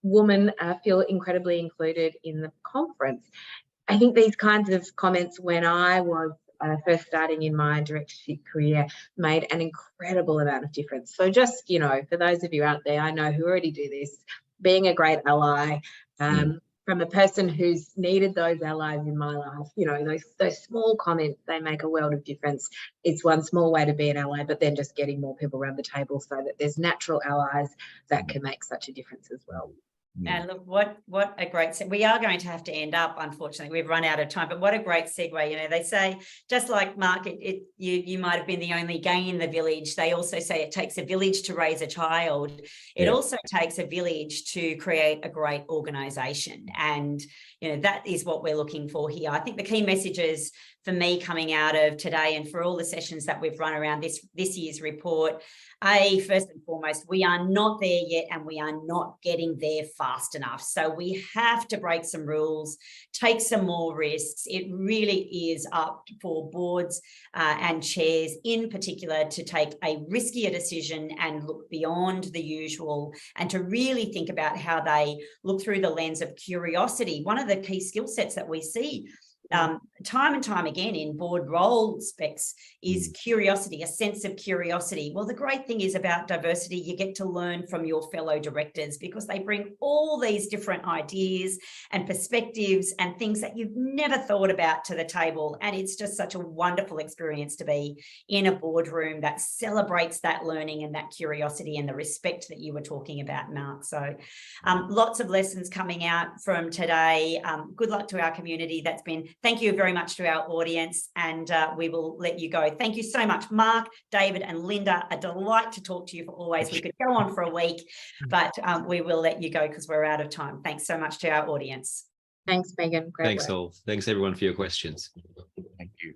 woman feel incredibly included in the conference. I think these kinds of comments when I was first starting in my directorship career made an incredible amount of difference. So just, for those of you out there, I know who already do this, being a great ally, from a person who's needed those allies in my life, those small comments, they make a world of difference. It's one small way to be an ally, but then just getting more people around the table so that there's natural allies that can make such a difference as well. And look, what a great we are going to have to end up, unfortunately. We've run out of time, but what a great segue. They say, just like Mark, you might have been the only gay in the village. They also say it takes a village to raise a child. It also takes a village to create a great organisation. And, that is what we're looking for here. I think the key messages for me coming out of today and for all the sessions that we've run around this year's report, first and foremost, we are not there yet and we are not getting there fast enough. So we have to break some rules, take some more risks. It really is up for boards and chairs in particular to take a riskier decision and look beyond the usual and to really think about how they look through the lens of curiosity. One of the key skill sets that we see time and time again in board role specs is curiosity, a sense of curiosity. Well, the great thing is about diversity, you get to learn from your fellow directors because they bring all these different ideas and perspectives and things that you've never thought about to the table. And it's just such a wonderful experience to be in a boardroom that celebrates that learning and that curiosity and the respect that you were talking about, Mark. So lots of lessons coming out from today. Good luck to our community. Thank you very much to our audience, and we will let you go. Thank you so much, Mark, David and Linda. A delight to talk to you for always. We could go on for a week, but we will let you go because we're out of time. Thanks so much to our audience. Thanks, Megan. Great Thanks work. all. Thanks everyone for your questions. Thank you.